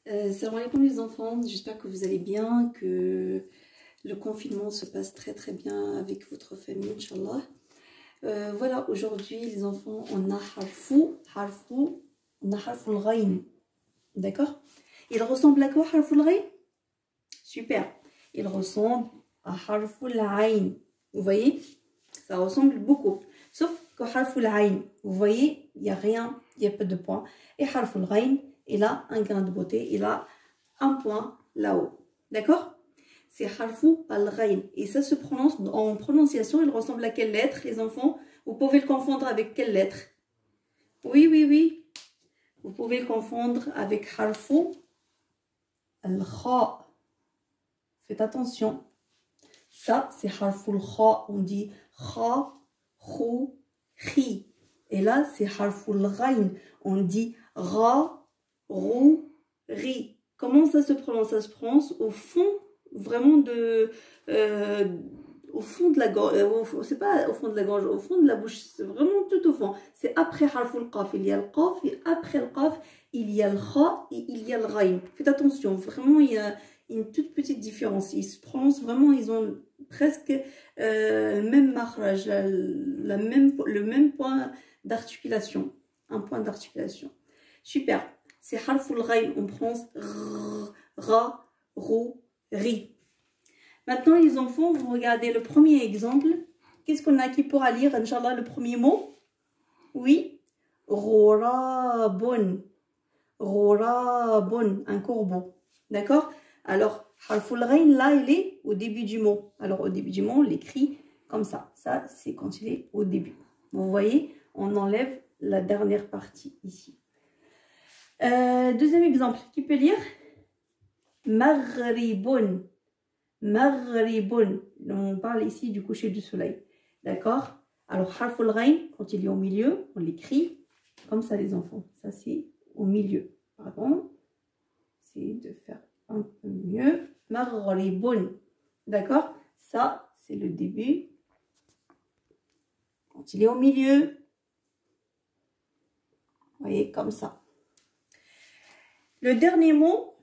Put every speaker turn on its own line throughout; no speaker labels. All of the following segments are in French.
Salam alaikum les enfants, j'espère que vous allez bien, que le confinement se passe très très bien avec votre famille, Inch'Allah. Voilà, aujourd'hui les enfants, on a harful ghayn, d'accord? Il ressemble à quoi harful ghayn? Super, il ressemble à harful ayn, vous voyez? Ça ressemble beaucoup, sauf que harful ayn, vous voyez, il n'y a rien, il n'y a pas de point, et harful ghayn, il a un grain de beauté, il a un point là-haut. D'accord? C'est harfu al-ghayn. Et ça se prononce en prononciation. Il ressemble à quelle lettre, les enfants? Vous pouvez le confondre avec quelle lettre? Oui, oui, oui. Vous pouvez le confondre avec harfu al-kha. Faites attention. Ça, c'est harfu al-kha. On dit kha, khu, khi. Et là, c'est harfu al-ghayn. On dit ra, rou, ri. Comment ça se prononce? Ça se prononce au fond, vraiment au fond de la gorge. C'est pas au fond de la gorge, au fond de la bouche. C'est vraiment tout au fond. C'est après harful qaf. Il y a le qaf et après le qaf, il y a le kha et il y a le ghayn. Faites attention, vraiment, il y a une toute petite différence. Ils se prononcent vraiment, ils ont presque même makhraj, le même point d'articulation. Un point d'articulation. Super. C'est harful ghayn, on prononce ra, rou, ri. Maintenant, les enfants, vous regardez le premier exemple. Qu'est-ce qu'on a qui pourra lire, Inch'Allah, le premier mot? Oui, ghorabun. Ghorabun, un corbeau. D'accord? Alors, harful ghayn, là, il est au début du mot. Alors, au début du mot, on l'écrit comme ça. Ça, c'est quand il est au début. Vous voyez, on enlève la dernière partie ici. Deuxième exemple, qui peut lire? Maghribun. Maghribun. On parle ici du coucher du soleil. D'accord? Alors, harful ghayn, quand il est au milieu, on l'écrit comme ça, les enfants. Ça, c'est au milieu. Pardon. C'est de faire un peu mieux. Maghribun. D'accord? Ça, c'est le début. Quand il est au milieu, vous voyez, comme ça. Le dernier mot,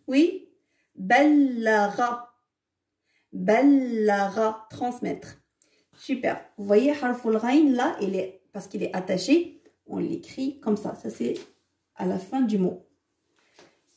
oui, ballagha. Ballagha, transmettre. Super. Vous voyez, harful ghayn, là, parce qu'il est attaché, on l'écrit comme ça. Ça, c'est à la fin du mot.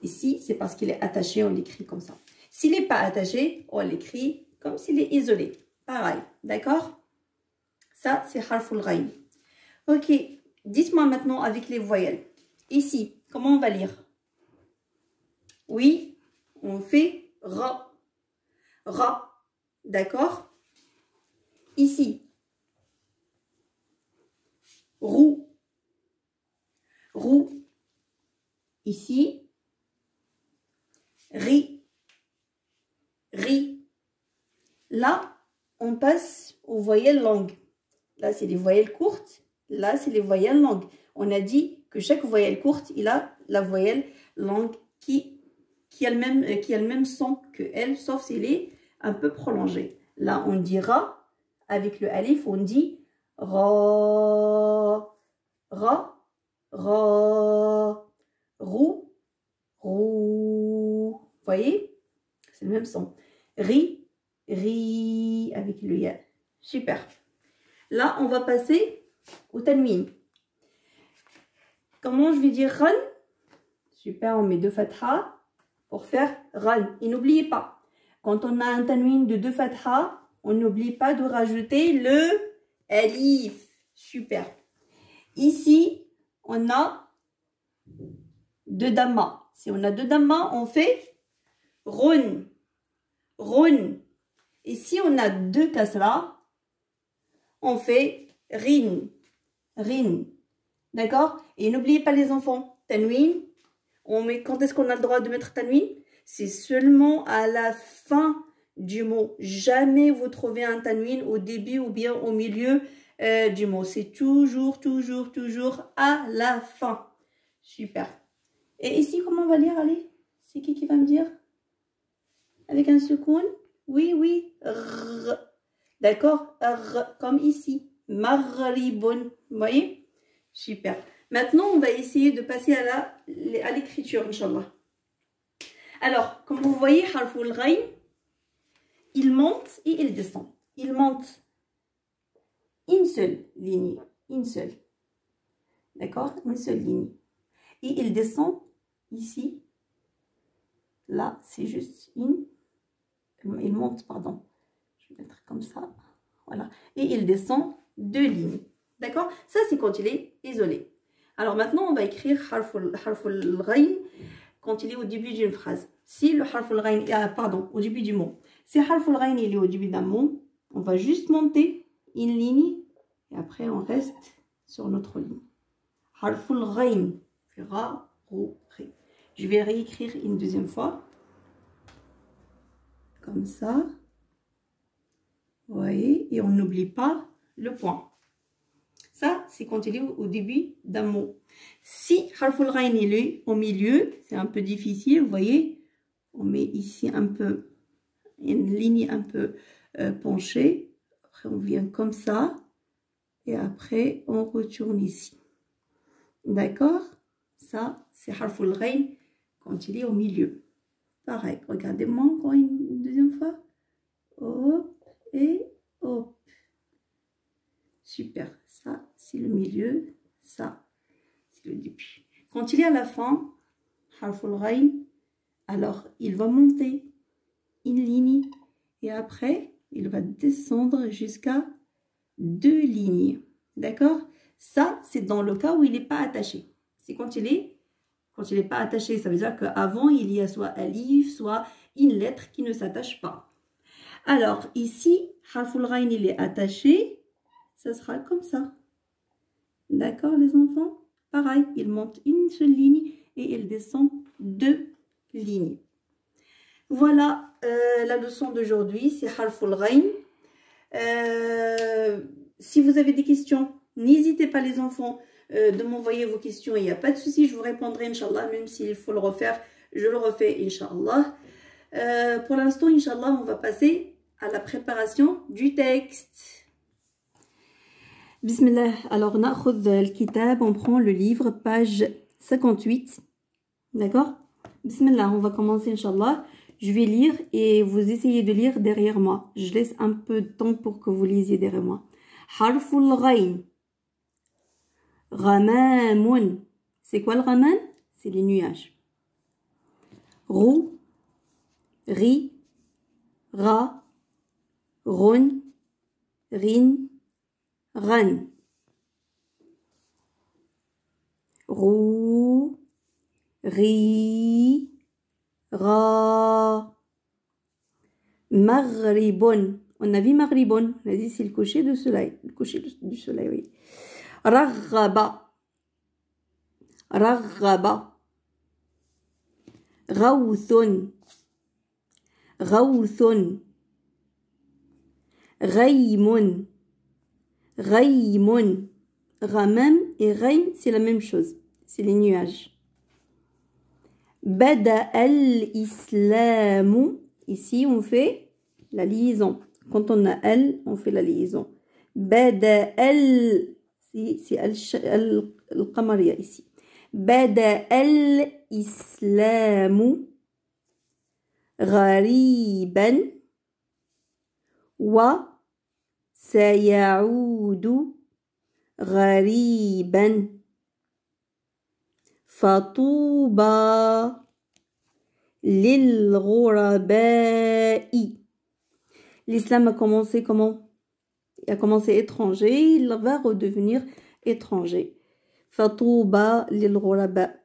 Ici, c'est parce qu'il est attaché, on l'écrit comme ça. S'il n'est pas attaché, on l'écrit comme s'il est isolé. Pareil, d'accord? Ça, c'est harful ghayn. Ok, dites-moi maintenant avec les voyelles. Ici, comment on va lire? Oui, on fait ra. Ra. D'accord? Ici. Rou. Rou. Ici. Ri. Ri. Là, on passe aux voyelles longues. Là, c'est les voyelles courtes. Là, c'est les voyelles longues. On a dit que chaque voyelle courte, il a la voyelle longue qui a le même son que elle, sauf s'il est un peu prolongé. Là, on dit ra, avec le alif, on dit ra, ra, ra, rou, rou. Vous voyez? C'est le même son. Ri, ri, avec le ya. Super. Là, on va passer au tanwin. Comment je vais dire ran? Super, on met deux fatha pour faire ran. Et n'oubliez pas, quand on a un tanwin de deux fatha, on n'oublie pas de rajouter le alif. Super. Ici, on a deux damma. Si on a deux damma, on fait run. Run. Et si on a deux kasra, on fait rin. Rin. D'accord? Et n'oubliez pas les enfants, tanwin. Quand est-ce qu'on a le droit de mettre tanwin? C'est seulement à la fin du mot. Jamais vous trouvez un tanwin au début ou bien au milieu du mot. C'est toujours, toujours, toujours à la fin. Super. Et ici, comment on va lire? Allez, c'est qui va me dire? Avec un soukoun? Oui, oui. D'accord? Comme ici. Maghribun. Vous voyez? Super. Maintenant, on va essayer de passer à l'écriture, Inch'Allah. Alors, comme vous voyez, harful ghayn, il monte et il descend. Il monte une seule ligne, une seule. D'accord? Une seule ligne. Et il descend ici. Là, c'est juste une. Il monte, pardon. Je vais mettre comme ça. Voilà. Et il descend 2 lignes. D'accord? Ça, c'est quand il est isolé. Alors maintenant, on va écrire harful ghayn quand il est au début d'une phrase. Si le harful ghayn, pardon, au début du mot. Si harful ghayn il est au début d'un mot, on va juste monter une ligne et après on reste sur notre ligne. Harful ghayn. Je vais réécrire une deuxième fois. Comme ça. Vous voyez, et on n'oublie pas le point. Ça, c'est quand il est au début d'un mot. Si harful ghayn il est au milieu, c'est un peu difficile, vous voyez. On met ici un peu, une ligne un peu penchée. Après, on vient comme ça. Et après, on retourne ici. D'accord? Ça, c'est harful ghayn quand il est au milieu. Pareil, regardez-moi encore une deuxième fois. Hop, et hop. Super. Ça, c'est le milieu. Ça, c'est le début. Quand il est à la fin, harful ghayn, alors il va monter une ligne et après, il va descendre jusqu'à 2 lignes. D'accord? Ça, c'est dans le cas où il n'est pas attaché. C'est quand il n'est pas attaché. Ça veut dire qu'avant, il y a soit alif, soit une lettre qui ne s'attache pas. Alors, ici, harful ghayn, il est attaché. Ça sera comme ça. D'accord, les enfants? Pareil, il monte une seule ligne et il descend 2 lignes. Voilà la leçon d'aujourd'hui, c'est harful ghayn. Si vous avez des questions, n'hésitez pas les enfants de m'envoyer vos questions. Il n'y a pas de souci, je vous répondrai, Inch'Allah, même s'il faut le refaire, je le refais, Inch'Allah. Pour l'instant, Inch'Allah, on va passer à la préparation du texte. Bismillah. Alors, on prend le livre, page 58. D'accord? Bismillah, on va commencer, Inch'Allah. Je vais lire et vous essayez de lire derrière moi. Je laisse un peu de temps pour que vous lisiez derrière moi. Harful ghayn. Ghamamun. C'est quoi le ghaman? C'est les nuages. Rou. Ri. Ra. Run. Rin. Ran. Rou. Ri. Ra. Maghribun. On a vu Maghribun. On a dit c'est le coucher du soleil. Le coucher du soleil, oui. Raghaba. Raghaba. Ghawthun. Ghawthun. Ghaymun. Ghaymun. Ghamam et ghaym, c'est la même chose. C'est les nuages. Bada al-islamu. Ici, on fait la liaison. Quand on a al, on fait la liaison. Bada al. C'est al-qamariya ici. Bada al-islamu. Ghariban. Wa sayaudu. Ghariban. Fatouba lil-ghuraba'i. L'islam a commencé comment? Il a commencé étranger, il va redevenir étranger. Fatouba lil-ghuraba.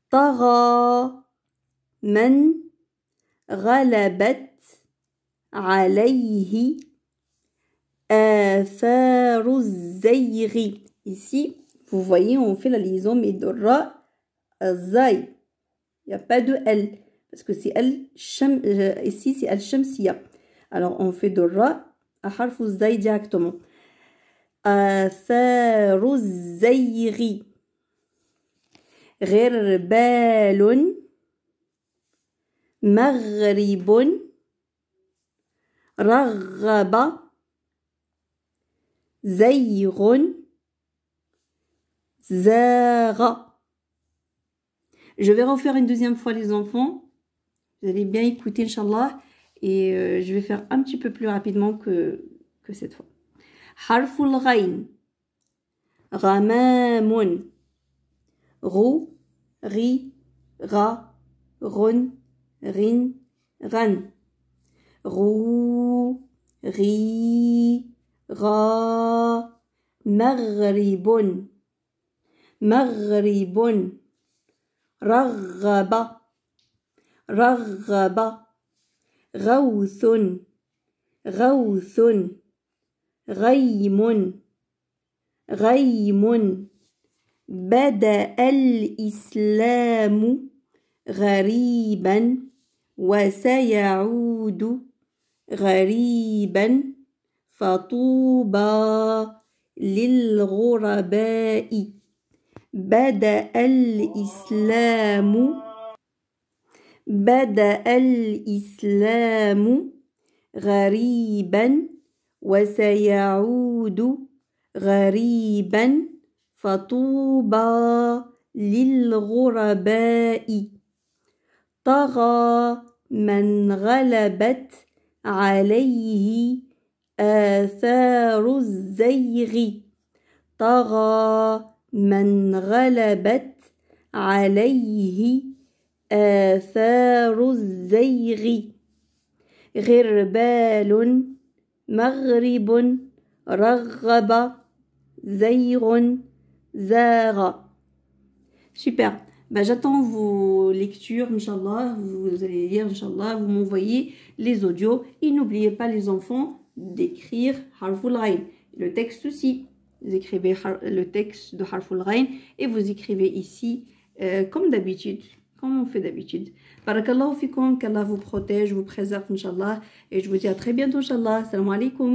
Tara man ghalabat alayhi atharu zayri. Ici, vous voyez, on fait la liaison, mais de ra à zay. Il n'y a pas de L. Parce que c'est ici, c'est al-shamsiya. Alors, on fait de ra à harfu zay directement. Atharu zayri. Ghirbalun. Maghribun. Raghaba. Zayrun. زاغ. Je vais refaire une deuxième fois les enfants. Vous allez bien écouter, Inch'Allah. Et je vais faire un petit peu plus rapidement que cette fois. حرف الغين غمام غو غي غا غن غن غن غو غي غا مغرب مغرب رغب رغب غوث غوث غيم غيم بدأ الإسلام غريبا وسيعود غريبا فطوبى للغرباء بدأ الإسلام غريبا وسيعود غريبا فطوبى للغرباء طغى من غلبت عليه آثار الزيغ طغى من غلبت عليه آثار الزيغ غربال مغرب رغب زيغ زاغ. Super. Ben, j'attends vos lectures, Inch'Allah. Vous allez lire, Inch'Allah. Vous m'envoyez les audios. Et n'oubliez pas, les enfants, d'écrire Harful Ghain. Le texte aussi. Vous écrivez le texte de Harful Ghain et vous écrivez ici comme d'habitude. Comme on fait d'habitude. Barakallahu fikum, qu'Allah vous protège, vous préserve, Inch'Allah. Et je vous dis à très bientôt, Inch'Allah. Salam alaikum.